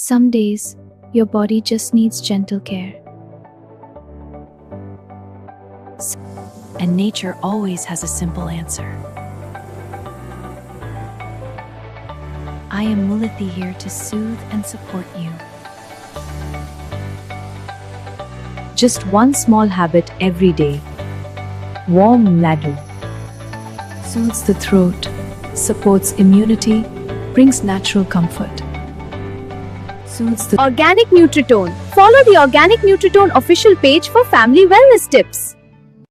Some days, your body just needs gentle care. And nature always has a simple answer. I am Mulethi here to soothe and support you. Just one small habit every day. Warm laddu. Soothes the throat, supports immunity, brings natural comfort. Soothes the Organic Nutritone. Follow the Organic Nutritone official page for family wellness tips.